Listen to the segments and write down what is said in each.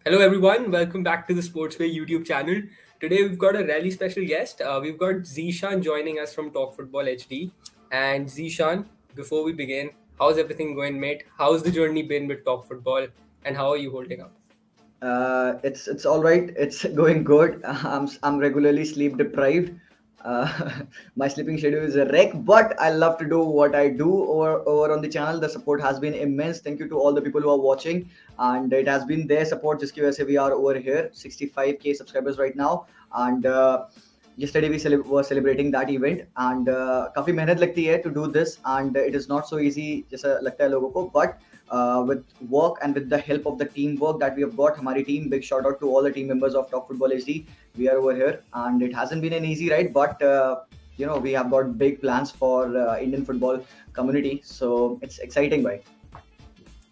Hello, everyone. Welcome back to the Sportsway YouTube channel. Today, we've got a really special guest. We've got Zishan joining us from Talk Football HD. And Zishan, before we begin, how's everything going, mate? How's the journey been with Talk Football, and how are you holding up? It's all right. It's going good. I'm regularly sleep deprived. My sleeping schedule is a wreck, but I love to do what I do over on the channel. The support has been immense. Thank you to all the people who are watching, and it has been their support. Just give us we are over here, 65K subscribers right now, and yesterday we were celebrating that event, and काफी मेहनत लगती है to do this, and it is not so easy जैसा लगता है लोगों को, but with work and with the help of the teamwork that we have got, हमारी team, big shout out to all the team members of Talk Football HD. We are over here, and it hasn't been an easy ride, but we have got big plans for Indian football community, so it's exciting, bhai.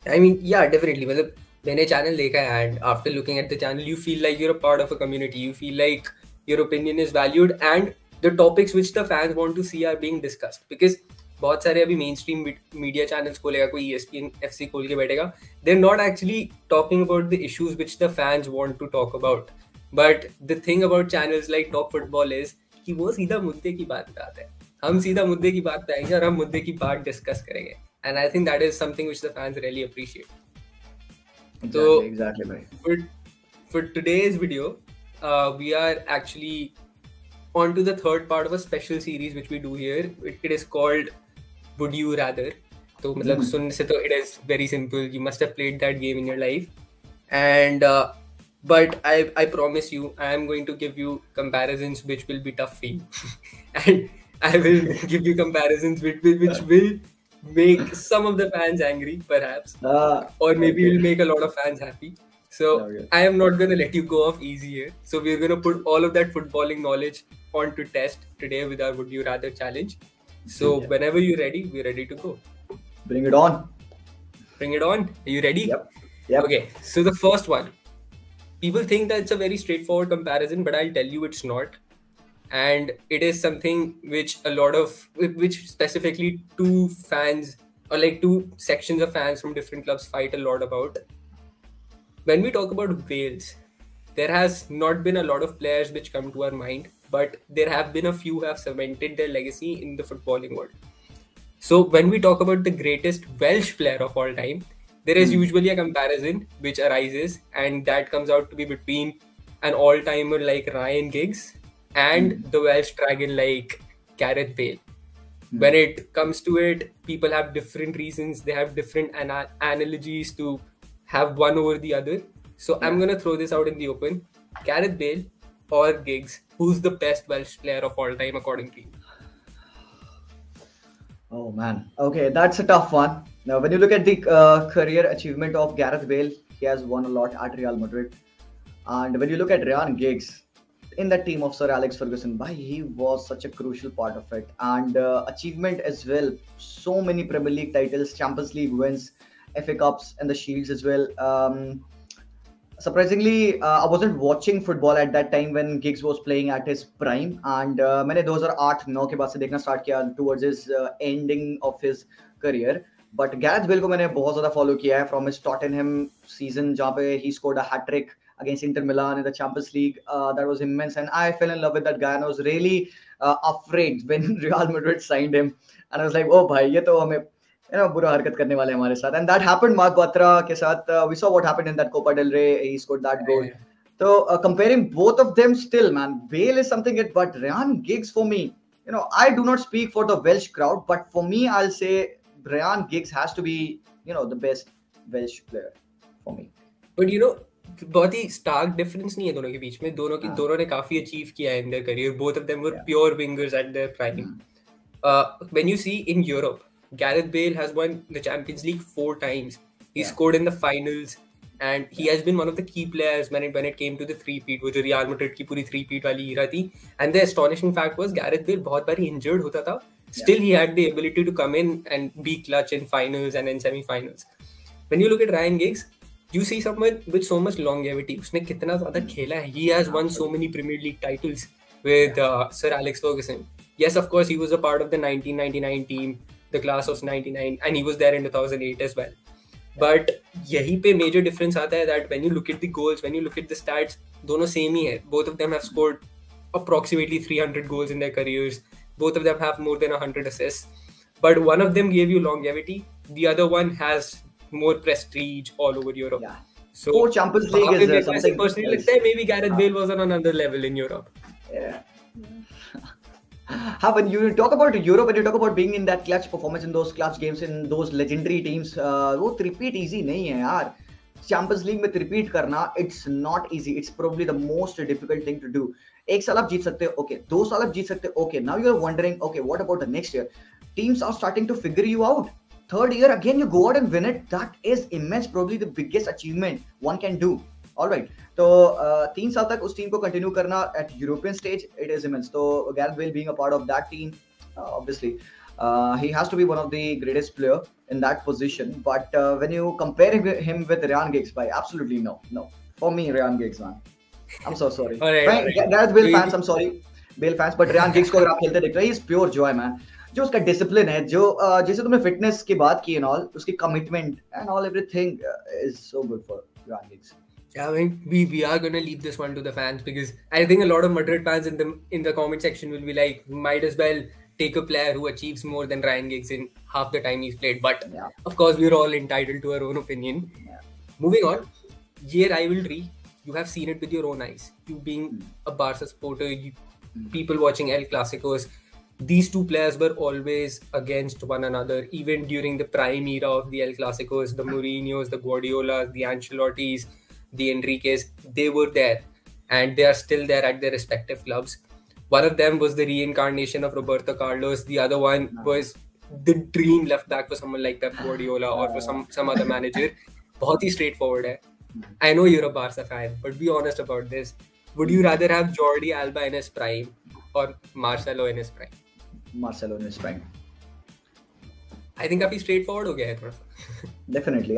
I mean, yeah, definitely. मतलब मैंने channel देखा है, and after looking at the channel, you feel like you're a part of a community. You feel like your opinion is valued, and the topics which the fans want to see are being discussed. Because बहुत सारे अभी main stream media channels खोलेगा, कोई ESPN FC खोल के बैठेगा, they're not actually talking about the issues which the fans want to talk about. But the thing about channels like Talk Football is कि वो सीधा मुद्दे की बात पे आता है. हम सीधा मुद्दे की बात पे आएंगे और हम मुद्दे की बात डिस्कस करेंगे. And I think that is something which the fans really appreciate. Exactly, bhai. For today's video, we are actually on to the third part of a special series which we do here. It is called Would You Rather. So मतलब सुनने से तो it is very simple. You must have played that game in your life. And but I promise you, I am going to give you comparisons which will be tough for you. And I will give you comparisons which will make some of the fans angry, perhaps. Or maybe will make a lot of fans happy. So I am not going to let you go off easy here. So we're going to put all of that footballing knowledge onto test today with our Would You Rather challenge. So whenever you're ready, we're ready to go. Bring it on. Bring it on. Are you ready? Yep. Okay, so the first one. People think that it's a very straightforward comparison, but I'll tell you it's not. And it is something which which specifically two fans or like two sections of fans from different clubs fight a lot about. When we talk about Wales, there has not been a lot of players which come to our mind, but there have been a few who have cemented their legacy in the footballing world. So when we talk about the greatest Welsh player of all time, there is usually a comparison which arises, and that comes out to be between an all-timer like Ryan Giggs and the Welsh dragon like Gareth Bale. When it comes to it, people have different reasons. They have different analogies to have one over the other. So I'm going to throw this out in the open. Gareth Bale or Giggs, who's the best Welsh player of all time according to you? Oh man. Okay, that's a tough one. Now, when you look at the career achievement of Gareth Bale, he has won a lot at Real Madrid. And when you look at Ryan Giggs, in that team of Sir Alex Ferguson, he was such a crucial part of it. And achievement as well. So many Premier League titles, Champions League wins, FA Cups, and the Shields as well. Surprisingly, I wasn't watching football at that time when Giggs was playing at his prime, and मैंने 2008-9 के बाद से देखना start किया towards his ending of his career. But Gareth Bale को मैंने बहुत ज़्यादा follow किया है from his Tottenham season जहाँ पे he scored a hat trick against Inter Milan in the Champions League. That was immense, and I fell in love with that guy, and I was really afraid when Real Madrid signed him, and I was like, oh भाई ये तो हमें बुरा हरकत करने वाले हमारे साथ. And that happened Mark Batra के साथ. We saw what happened in that Copa del Rey. He scored that goal. So comparing both of them, still man, Bale is something it, but Ryan Giggs for me, I do not speak for the Welsh crowd, but for me I'll say Ryan Giggs has to be the best Welsh player for me. But बहुत ही stark difference नहीं है दोनों के बीच में. दोनों ने काफी achieve किया है in their career. Both of them were pure wingers at their prime. When you see in Europe, Gareth Bale has won the Champions League 4 times. He scored in the finals, and he has been one of the key players when it came to the three-peat, वो जो Real Madrid की पूरी three-peat वाली era थी. And the astonishing fact was Gareth Bale बहुत बारी injured होता था. Still, he had the ability to come in and be clutch in finals and in semi-finals. When you look at Ryan Giggs, you see someone with so much longevity. उसने कितना ज़्यादा खेला है. He has won so many Premier League titles with Sir Alex Ferguson. Yes, of course, he was a part of the 1999 team, the class of '99, and he was there in 2008 as well. But यही पे major difference आता है that when you look at the goals, when you look at the stats, दोनों same ही है. Both of them have scored approximately 300 goals in their careers. Both of them have more than 100 assists. But one of them gave you longevity. The other one has more prestige all over Europe. Yeah. So Four Champions League वहाँ पे is मेरे को ऐसे something personally else. लगता है maybe Gareth Bale was on another level in Europe. Yeah. When you talk about Europe and you talk about being in that clutch performance in those clutch games in those legendary teams, वो repeat easy नहीं है यार. Champions League में repeat करना, it's not easy. It's probably the most difficult thing to do. एक साल आप जीत सकते हो, okay. 2 साल आप जीत सकते हो, okay. Now you're wondering, okay, what about the next year? Teams are starting to figure you out. Third year again you go out and win it. That is immense, probably the biggest achievement one can do. All right. तो 3 साल तक उस team को continue करना at European stage, it is immense. तो Gareth Bale being a part of that team, obviously he has to be one of the greatest player in that position. But when you compare him with Ryan Giggs, by absolutely no. For me, Ryan Giggs, man. I'm so sorry. All right. Gareth Bale fans, I'm sorry. Bale fans, but Ryan Giggs को अगर आप खेलते देख रहे हैं, he is pure joy, man. जो उसका discipline है, जो जैसे तुमने फिटनेस की बात की एंड ऑल, उसकी commitment and all everything is so good for Ryan Giggs. Yeah, I mean, we are gonna leave this one to the fans because I think a lot of Madrid fans in the comment section will be like, might as well take a player who achieves more than Ryan Giggs in half the time he's played. But of course, we're all entitled to our own opinion. Moving on, ये rivalry, you have seen it with your own eyes. You being a Barca supporter, people watching El Clasicos, these two players were always against one another, even during the prime era of the El Clasicos, the Mourinhos, the Guardiolas, the Ancelottis, the Enriques. They were there and they are still there at their respective clubs. One of them was the reincarnation of Roberto Carlos. The other one was the dream left back for someone like Pep Guardiola or for some other manager. बहुत ही straightforward है. I know you're a Barca fan, but be honest about this. Would you rather have Jordi Alba in his prime or Marcelo in his prime? Marcelo in his prime. I think काफी straightforward हो गया है थोड़ा सा. Definitely.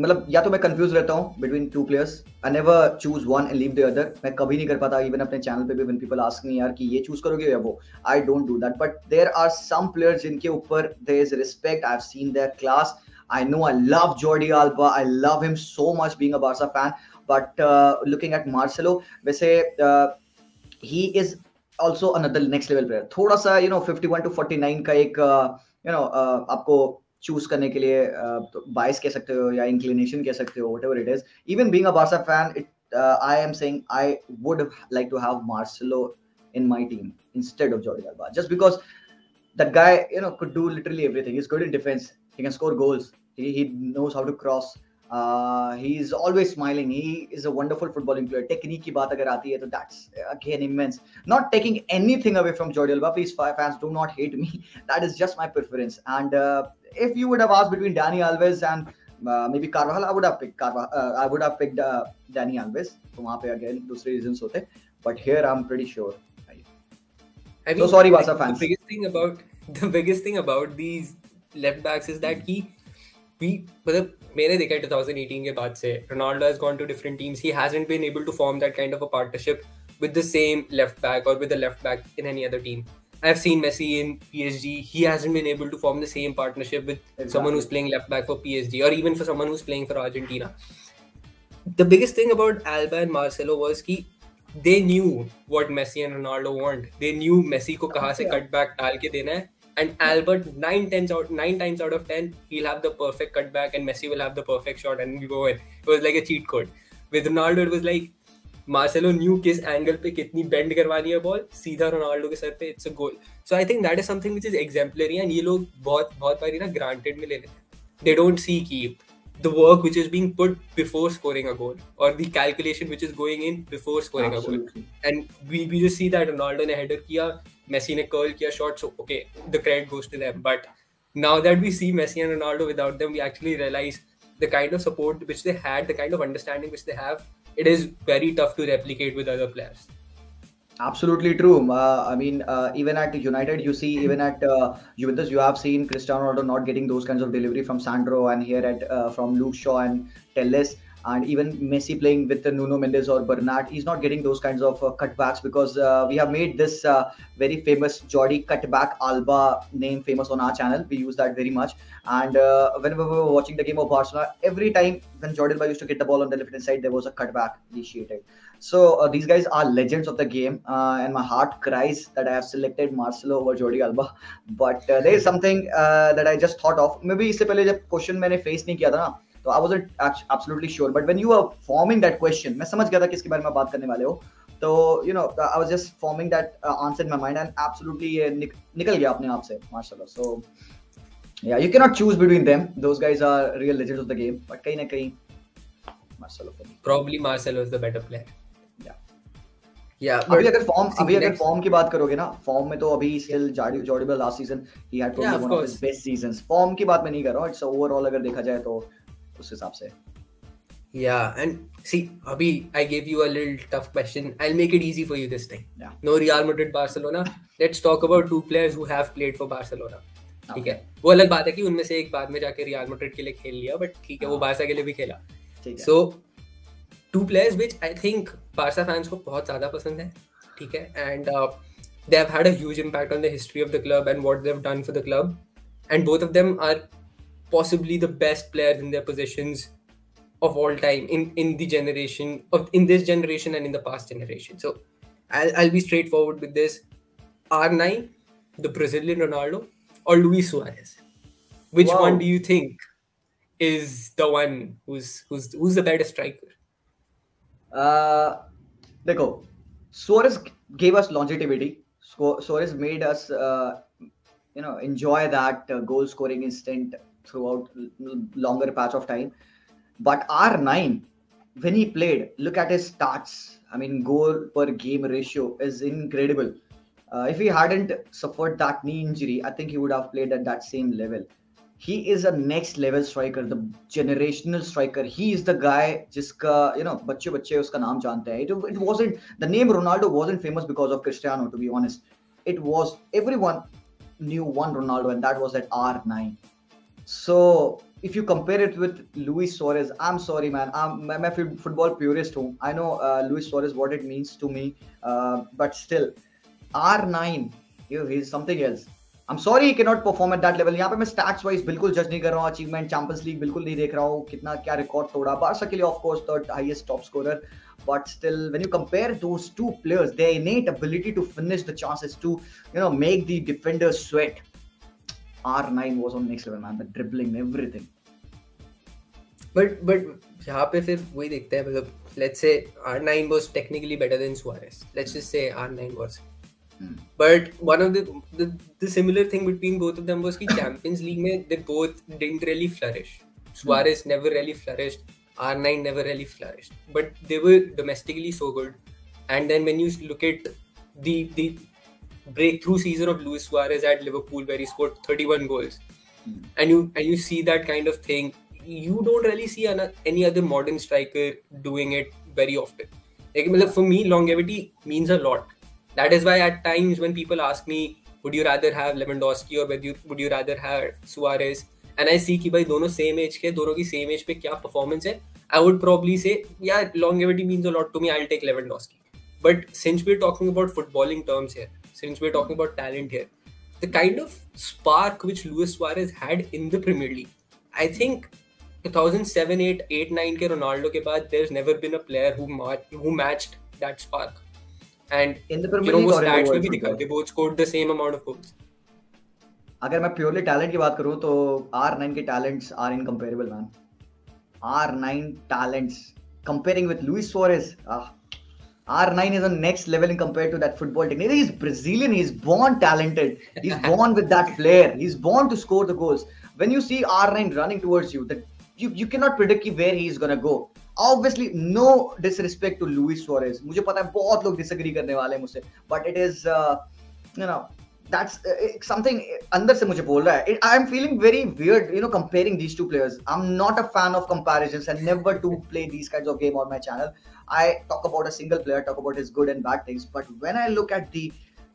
मतलब या तो मैं कंफ्यूज रहता हूँ between two players. I never choose one and leave the other. मैं कभी नहीं कर पाता, even अपने चैनल पे भी when people ask me यार कि ये चूज करोगे या वो, I don't do that. But there are some players जिनके ऊपर there is respect. I've seen their class. I know I love Jordi Alba. I love him so much being a Barca fan. But looking at Marcelo, वैसे he is also another next level player. थोड़ा सा 51 to 49 का एक आपको choose करने के लिए बायस कह सकते हो या इंक्लिनेशन कह सकते हो, whatever it is. Even being a Barca fan, I am saying I would like to have Marcelo in my team instead of Jordi Alba, just because that guy could do literally everything. He's good in defense. He can score goals. He knows how to cross. He's always smiling. He is a wonderful footballing player. Technique की बात अगर आती है तो that's again immense. Not taking anything away from Jordi Alba. Please, fans, do not hate me. That is just my preference. And if you would have asked between Dani Alves and maybe Carvajal, I would have picked I would have picked Dani Alves. तो वहाँ पे again दूसरे reasons होते. But here I'm pretty sure. I mean, so sorry, Barca fans. The biggest thing about these left backs is that मतलब मैंने देखा 2018 के बाद से Ronaldo has gone to different teams. He hasn't been able to form that kind of a partnership with the same left back or with the left back in any other team. I've seen Messi in PSG. He hasn't been able to form the same partnership with someone who's playing left back for PSG or even for someone who's playing for Argentina. The biggest thing about Alba and Marcelo was कि they knew what Messi and Ronaldo want. They knew Messi को कहाँ से cutback डाल के देना है. And Albert, 9 times out of 10, he'll have the perfect cutback and Messi will have the perfect shot and we go in. It was like a cheat code. With Ronaldo, it was like Marcelo knew किस angle पे कितनी bend करवानी है ball, सीधा Ronaldo के sir पे, it's a goal. So I think that is something which is exemplary and ये लोग बहुत बारी ना granted में ले लेते हैं. They don't see कि the work which is being put before scoring a goal or the calculation which is going in before scoring a goal. And we just see that Ronaldo ने header किया, Messi ने curl किया shot, so okay, the credit goes to them. But now that we see Messi and Ronaldo without them, we actually realize the kind of support which they had, the kind of understanding which they have, it is very tough to replicate with other players. Absolutely true. I mean, even at United, you see, even at Juventus, you have seen Cristiano Ronaldo not getting those kinds of delivery from Sandro and here at from Luke Shaw and Telles. and even Messi playing with Nuno Mendes or Bernat, he's not getting those kinds of cutbacks because we have made this very famous Jordi cutback Alba name famous on our channel. We use that very much. And whenever we were watching the game of Barcelona, every time when Jordi Alba used to get the ball on the left hand side, there was a cutback initiated. So these guys are legends of the game, and my heart cries that I have selected Marcelo over Jordi Alba. But there is something that I just thought of. Maybe इससे पहले जब question मैंने face नहीं किया था ना, तो I wasn't absolutely sure. But when you were forming that question, मैं समझ गया था किसके बारे में बात करने वाले हो. तो you know, I was just forming that answer in my mind, and absolutely ये निकल गया अपने आप से Marcelo. So yeah, you cannot choose between them. Those guys are real legends of the game. But कहीं ना कहीं Marcelo for me. Probably Marcelo is the better player. Yeah, अभी अगर फॉर्म की बात करोगे ना, फॉर्म में तो अभी still Jordi alba last season he had probably one of his best seasons. Form की बात मैं नहीं कर रहा हूं, इट्स ओवरऑल अगर देखा जाए तो उस हिसाब से. Yeah, and see, Abhi, I gave you a little tough question. I'll make it easy for you this time. Yeah. No Real Madrid, Barcelona. Let's talk about two players who have played for Barcelona. ठीक है, वो अलग बात है कि उनमें से एक बाद में जाके रियल मैड्रिड के लिए खेल लिया, बट ठीक है वो बारसा के लिए भी खेला. So two players which I think Barca fans को बहुत ज़्यादा पसंद है, ठीक है, and they have had a huge impact on the history of the club and what they've done for the club, and both of them are possibly the best players in their positions of all time in the generation of in this generation and in the past generation. So I'll be straightforward with this. R9, the Brazilian Ronaldo, or Luis Suarez? Which one do you think is the one who's the better striker? देखो, Suarez gave us longevity. Suarez made us enjoy that goal scoring instinct throughout longer patch of time. But R9, when he played, look at his stats. I mean, goal per game ratio is incredible. If he hadn't suffered that knee injury, I think he would have played at that same level. He is a next level striker, the generational striker. He is the guy जिसका बच्चे उसका नाम जानते हैं. It wasn't, the name Ronaldo wasn't famous because of Cristiano, to be honest. It was, everyone knew one Ronaldo, and that was at R9. So if you compare it with Luis Suarez, I'm sorry man, I'm a football purist हूँ. I know Luis Suarez what it means to me, but still R9, he's something else. I'm sorry he cannot perform at that level. यहाँ पे मैं stats wise बिल्कुल जज नहीं कर रहा हूँ, achievement Champions League बिल्कुल नहीं देख रहा हूँ, कितना क्या रिकॉर्ड तोड़ा. बारसा के लिए of course third highest top scorer, but still when you compare those two players, their innate ability to finish the chances, to make the defenders sweat, R9 was on next level man, the dribbling, everything. But यहाँ पे फिर वही देखते हैं, मतलब let's say R9 was technically better than Suarez. Let's just say R9 was. But one of the similar thing between both of them was कि Champions League में they both didn't really flourish. Suarez never really flourished. R9 never really flourished. But they were domestically so good. And then when you look at the breakthrough season of Luis Suarez at Liverpool, where he scored 31 goals, and you see that kind of thing, you don't really see any other modern striker doing it very often. Like, for me, longevity means a lot. That is why at times when people ask me, would you rather have Lewandowski or would you rather have Suarez, and I see कि भाई दोनों same age के, दोनों की same age पे क्या performance है, I would probably say, yeah, longevity means a lot to me, I'll take Lewandowski. But since we're talking about footballing terms here, since we're talking about talent here, the kind of spark which Luis Suarez had in the Premier League, I think 2007, 8, 9 के Ronaldo के बाद, there's never been a player who matched that spark. And in the Premier League, stats में भी दिखा, they both scored the same amount of goals. अगर मैं purely talent की बात करूँ तो R9 के talents are incomparable man. R9 talents comparing with Luis Suarez, R9 is on next level in compared to that football technique. He's Brazilian, he's born talented, he's born with that flair, he's born to score the goals. When you see R9 running towards you, you cannot predict where he is gonna go. Obviously, no disrespect to Luis Suarez. मुझे पता है बहुत लोग disagree करने वाले हैं मुझसे, but it is that's something अंदर से मुझे बोल रहा है. I am feeling very weird, comparing these two players. I'm not a fan of comparisons and never to play these kinds of game on my channel. I talk about a single player, talk about his good and bad things. But when I look at the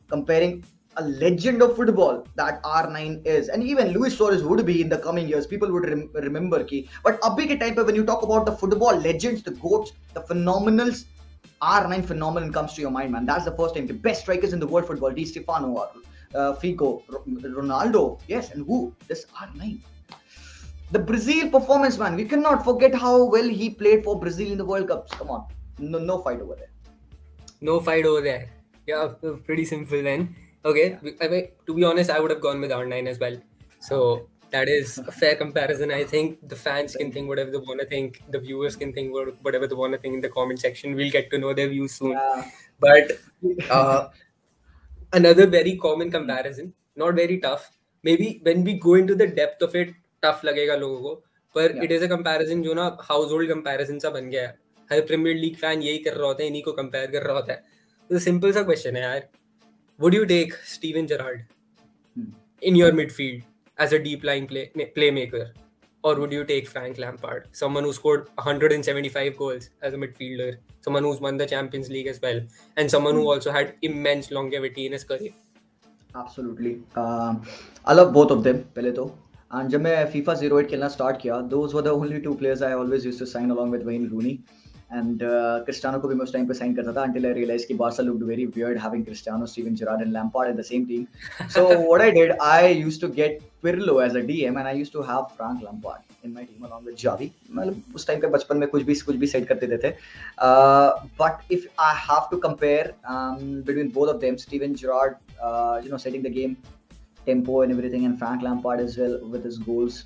comparing a legend of football that R9 is, and even Luis Suarez would be in the coming years. People would remember ki. But abhi ke time pe, when you talk about the football legends, the goats, the phenomenals, R9 phenomenon comes to your mind, man. That's the first time. The best strikers in the world football: Di Stefano, Figo, Ronaldo, yes, and who? This R9. The Brazil performance, man. We cannot forget how well he played for Brazil in the World Cups. Come on, no fight over there. No fight over there. Yeah, pretty simple then. Okay, I mean, to be honest, I would have gone with R9 as well. So that is a fair comparison. I think the fans can think whatever they want to think. The viewers can think whatever they want to think in the comment section. We'll get to know their views soon. But another very common comparison, not very tough. Maybe when we go into the depth of it, tough लगेगा लोगों को. पर it is a comparison जो ना household comparison सा बन गया है. हर प्रीमियर लीग फैन यही कर रहा होता है, इन्हीं को कंपेयर कर रहा होता है. तो सिंपल सा क्वेश्चन है यार. Would you take Steven Gerrard in your midfield as a deep lying playmaker, or would you take Frank Lampard, someone who scored 175 goals as a midfielder, someone who's won the Champions League as well, and someone who also had immense longevity in his career? Absolutely. I love both of them. पहले तो. And जब मैं FIFA 08 खेलना start किया, those were the only two players I always used to sign along with Wayne Rooney. And Cristiano को भी मैं उस टाइम पे साइन करता था until I realized कि Barca looked very weird having Cristiano, Steven Gerrard and Lampard in the same team. So what I did, I used to get Pirlo as a DM and I used to have Frank Lampard in my team along with Xavi. मतलब उस time पे बचपन में कुछ भी set करते देते थे. But if I have to compare between both of them, Steven Gerrard, setting the game tempo and everything, and Frank Lampard as well with his goals.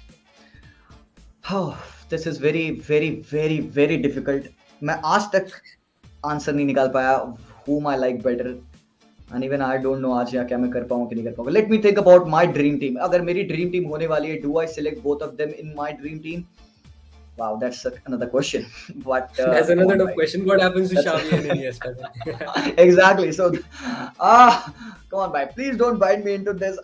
Oh, this is very, very, very, very difficult. मैं आज तक answer नहीं निकाल पाया whom I like better, and even I don't know आज क्या मैं कर पाऊँ कि नहीं कर पाऊँ. Let me think about my dream team. अगर मेरी dream team होने वाली है, do I select both of them in my dream team? Wow, that's another question. But that's another tough question. What happens to Xavi and Iniesta? Exactly. So, come on, bhai. Please don't bite me into this.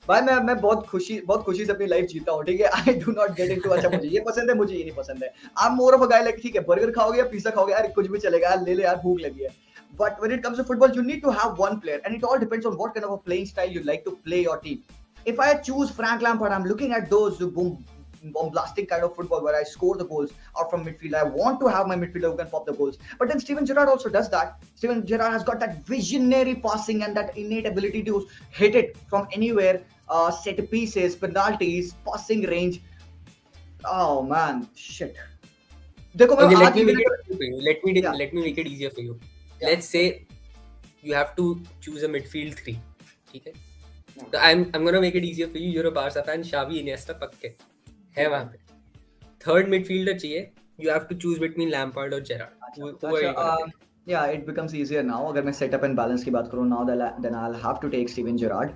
मैं बहुत खुशी से अपनी life जीता हूँ, ठीक है? I do not get into अच्छा मुझे ये पसंद है, मुझे ये नहीं पसंद है. I'm more of a guy like ठीक है, बर्गर खाओगे या पिज़्ज़ा खाओगे, यार कुछ भी चलेगा, यार ले ले यार भूख लगी है. But when it comes to football, you need to have one player, and it all depends on what kind of a playing style you like to play your team. If I choose Frank Lampard, I'm looking at those bombastic kind of football where I score the goals out from midfield. I want to have my midfielder who can pop the goals. But then Steven Gerrard also does that. Steven Gerrard has got that visionary passing and that innate ability to hit it from anywhere, set pieces, penalties, passing range. Oh man, shit. Okay, let me make it easier for you. Yeah. Let's say you have to choose a midfield three. Okay? So I'm gonna make it easier for you. You're a Barca fan. Xavi, Iniesta, पक्के है वहाँ पे. Third midfielder चाहिए. You have to choose between Lampard or Gerrard. Who are you gonna pick? Yeah, it becomes easier now. अगर मैं setup and balance की बात करूँ now, then I'll have to take Steven Gerrard.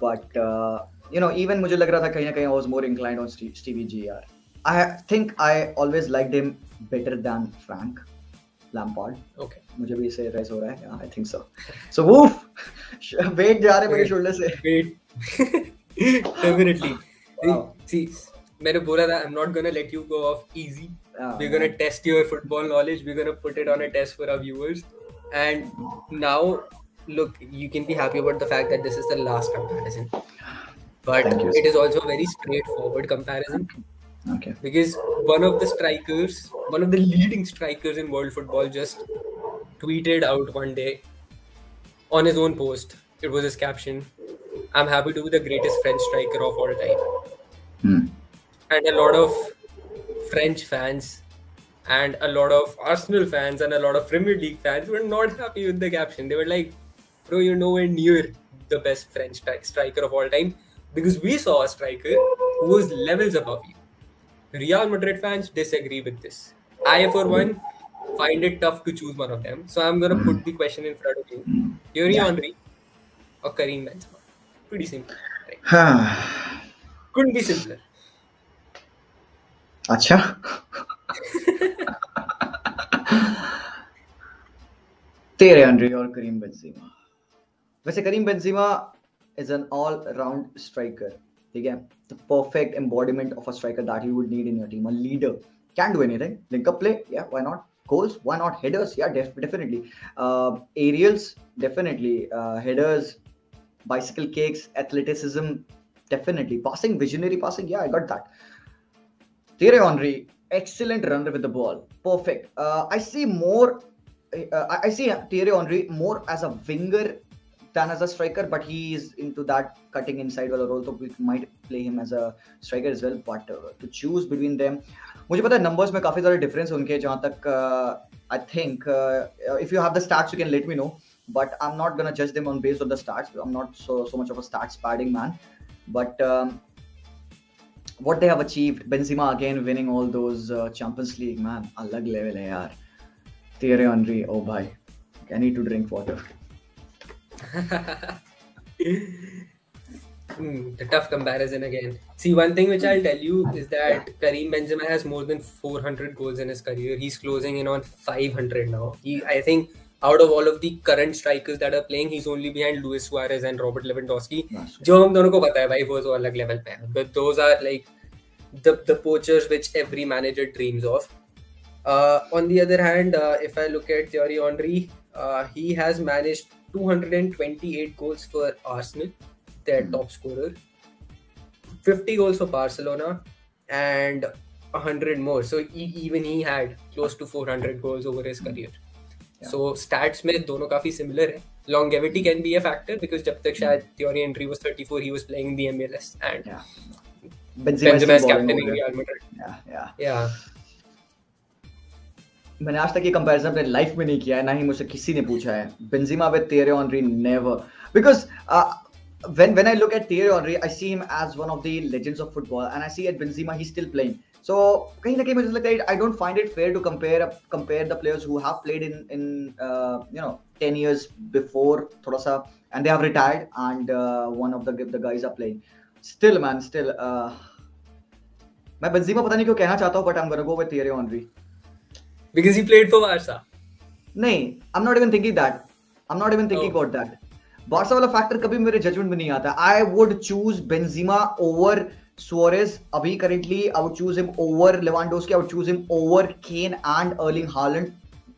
But even मुझे लग रहा था कहीं ना कहीं I was more inclined on Stevie G. यार. I think I always liked him better than Frank Lampard. Okay. मुझे भी इसे रेस हो रहा है. Yeah, I think so. So woof, weight जा रहे हैं मेरे शोल्डर से. Weight. Definitely. Wow. See, मैंने बोला था I'm not gonna let you go off easy. We're gonna test your football knowledge. We're gonna put it on a test for our viewers. And now, look, you can be happy about the fact that this is the last comparison. But it is also a very straightforward comparison. Okay. Because one of the leading strikers in world football just tweeted out one day on his own post. It was his caption, "I'm happy to be the greatest French striker of all time." And a lot of French fans and a lot of Arsenal fans and a lot of Premier League fans were not happy with the caption. They were like, "Bro, you're nowhere near the best French striker of all time," because we saw a striker who was levels above you. Real Madrid fans disagree with this. I, for one, find it tough to choose one of them. So I'm going to put the question in front of you. Thierry Henry or Karim Benzema? Pretty simple. Right? Couldn't be simpler. अच्छा. Thierry Henry or Karim Benzema? वैसे Karim Benzema is an all-round striker. ठीक है? The perfect embodiment of a striker that you would need in your team. A leader can do anything. Link-up play, yeah, why not? Goals, why not? Headers, yeah, definitely. Aerials, definitely. Headers, bicycle kicks, athleticism, definitely. Passing, visionary passing, yeah, I got that. Thierry Henry, excellent runner with the ball. Perfect. I see more. I see Thierry Henry more as a winger than as a striker, but he is into that cutting inside वाला role, so we might play him as a striker as well. But to choose between them, मुझे पता है numbers में काफी सारे difference उनके जहाँ तक I think if you have the stats, you can let me know. But I'm not gonna judge them on based on the stats. I'm not so much of a stats padding man. But what they have achieved, Benzema again winning all those Champions League, man, अलग level है यार. Thierry Henry, oh bhai, I need to drink water. The tough comparison again. See, one thing which I'll tell you is that Karim Benzema has more than 400 goals in his career. He's closing in on 500 now. I think out of all of the current strikers that are playing, he's only behind Luis Suarez and Robert Lewandowski. जो हम दोनों को पता है भाई वो तो अलग level पे है. But those are like the poachers which every manager dreams of. On the other hand, if I look at Thierry Henry, he has managed 228 goals for Arsenal, their top scorer, 50 goals for Barcelona, and 100 more. So even he had close to 400 goals over his career. Yeah. So stats में दोनों काफी similar है. Longevity can be a factor because जब तक शायद Thierry Henry was 34, he was playing in the MLS and Benzema is captaining Real Madrid. Yeah. मैंने आज तक ये कंपैरिजन अपने लाइफ में नहीं किया है, ना ही मुझसे किसी ने पूछा है. Benzema with Thierry Henry, never. Because when I look at Thierry Henry, I see him as one of the legends of football, and I see at Benzema he's still playing. So कहीं ना कहीं मुझे लगता है I don't find it fair to compare the players who have played in 10 years before थोड़ा सा, and they have retired, and one of the guys are playing. Still man, मैं Benzema पता नहीं क्यों कहना चाहता हूँ, but I'm gonna go with Thierry Henry. Because he played for Barca. नहीं, I'm not even thinking that. I'm not even thinking about that. Barca वाला factor कभी मेरे judgment में नहीं आता. I would choose Benzema over Suarez. अभी currently I would choose him over Lewandowski. I would choose him over Kane and Erling Haaland.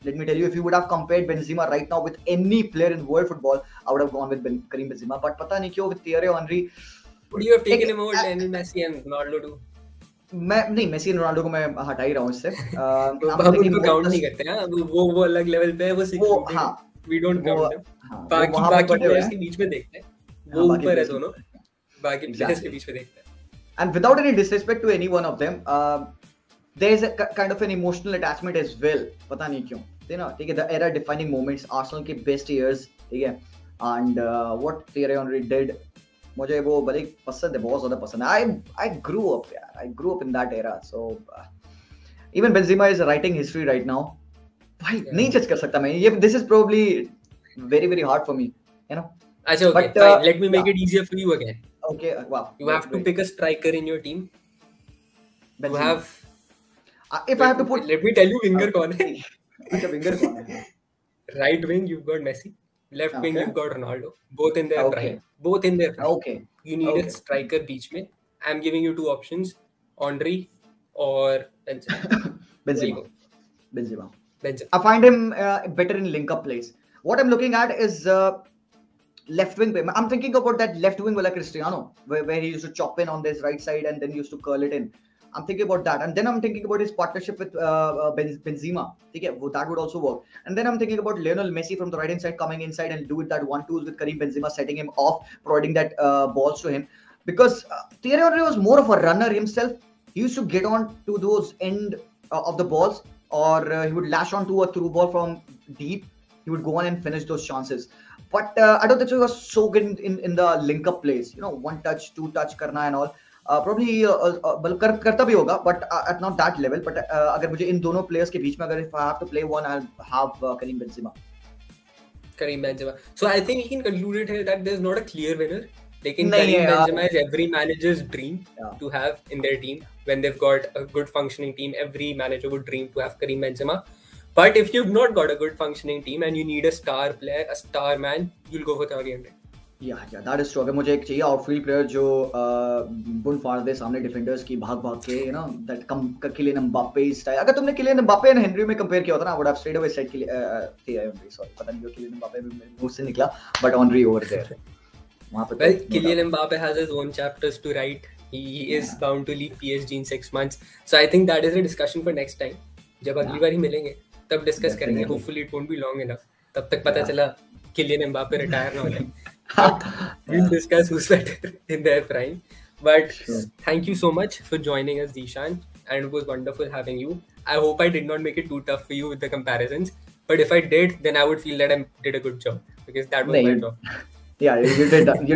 Let me tell you, if you would have compared Benzema right now with any player in world football, I would have gone with Karim Benzema. But पता नहीं क्यों with Thierry Henry. Would you have taken him over Lionel Messi and Ronaldo too? मैं नहीं, Messi Ronaldo को मैं हटा ही रहा हूँ इससे. उनको काउंट नहीं करते हैं, वो अलग लेवल पे है, वो हाँ, we don't count them. बाकी प्लेयर्स के बीच में देखते हैं, वो ऊपर है दोनों, बाकी प्लेयर्स के बीच में देखते हैं. And without any disrespect to any one of them, there is a kind of an emotional attachment as well. पता नहीं क्यों, ठीक है, the era defining moments, Arsenal के best years, ठीक है, and what Thierry Henry did, मुझे वो बड़ी पसंद है, बहुत ज्यादा पसंद है. I grew up in that era, so even Benzema is writing history right now. भाई नहीं जज कर सकता मैं ये. This is probably very very hard for me, अच्छा, okay, but, fine. Let me make it easier for you again. Okay, wow. You have to pick a striker in your team. Benzema. You have. If I have to put. Let me tell you winger कौन है. अच्छा, winger कौन है? Right wing you've got Messi. Left wing you've got Ronaldo. Both in their prime. Both in their prime. Okay. You need a striker बीच में. I'm giving you two options: Henry or Benzema. I find him better in link-up plays. What I'm looking at is left wing. I'm thinking about that left wing wala Cristiano, where he used to chop in on this right side and then used to curl it in. I'm thinking about that, and then I'm thinking about his partnership with Benzema. Okay, that would also work. And then I'm thinking about Lionel Messi from the right hand side coming inside and do that 1-2s with Karim Benzema, setting him off, providing that balls to him. Because Thierry Henry was more of a runner himself. He used to get on to those end of the balls, or he would lash on to a through ball from deep. He would go on and finish those chances. But I don't think he was so good in the link-up plays. 1 touch, 2 touch करना and all. Probably करता भी होगा, but at not that level. But अगर मुझे इन दोनों players के बीच में अगर if I have to play one, I'll have Karim Benzema. So I think we can conclude it here that there's not a clear winner. Karim Benzema is every manager's dream to have in their team. When they've got a good functioning team, every manager would dream to have Karim Benzema. But if you've not got a good functioning team and you need a star player, a star man, you'll go for Thierry Henry. Yeah, that is true. अगर मुझे एक चाहिए outfield player जो बुन फाड़ दे सामने defenders की भाग के, that Kylian Mbappe स्टाइल. अगर तुमने Kylian Mbappe और हेनरी में कंपेयर किया होता ना, I would have straight away said Thierry Henry. Sorry, पता नहीं क्यों Kylian Mbappe मुंह से निकला, but Henry over there. वहाँ पे तो Well, no Kylian doubt. Mbappe has his own chapters to write. He is bound to leave PSG in 6 months. So I think that is a discussion for next time. जब अगली Yeah, बार ही मिलेंगे तब discuss करेंगे. definitely. Hopefully it won't be long enough. तब तक पता Yeah. चला Kylian Mbappe retire ना हो जाए. But we'll Yeah, discuss who's better in their prime. But sure. thank you so much for joining us, Zishan, and it was wonderful having you. I hope I did not make it too tough for you with the comparisons. But if I did, then I would feel that I did a good job because that was No, my you, job. yeah, you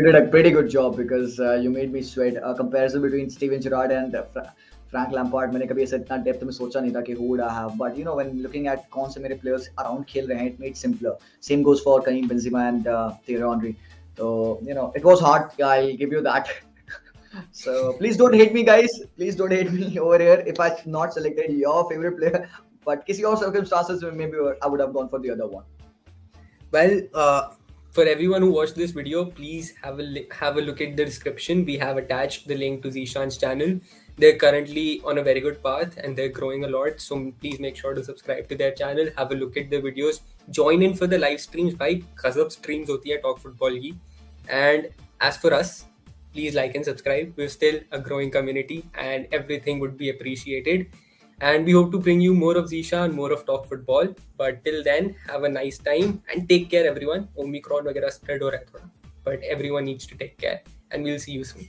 did a pretty good job because you made me sweat. A comparison between Steven Gerrard and Frank Lampard, मैंने कभी ऐसे इतना depth में सोचा नहीं था कि who would I have. But you know, when looking at कौन से मेरे players around खेल रहे हैं, it made simpler. Same goes for Karim Benzema and Thierry Henry. So you know, it was hard. I'll give you that. So please don't hate me, guys. Please don't hate me over here if I not selected your favorite player. But किसी और circumstances में maybe I would have gone for the other one. Well, for everyone who watched this video, please have a look at the description. We have attached the link to Zishan's channel. They're currently on a very good path and they're growing a lot. So please make sure to subscribe to their channel. Have a look at their videos. Join in for the live streams. Bhai, gazab streams hoti hai Talk Football ki. And as for us, please like and subscribe. We're still a growing community and everything would be appreciated. And we hope to bring you more of Zisha and more of Talk Football. But till then, have a nice time and take care, everyone. Omicron वगैरह spread हो रहा है थोड़ा. But everyone needs to take care. And we'll see you soon.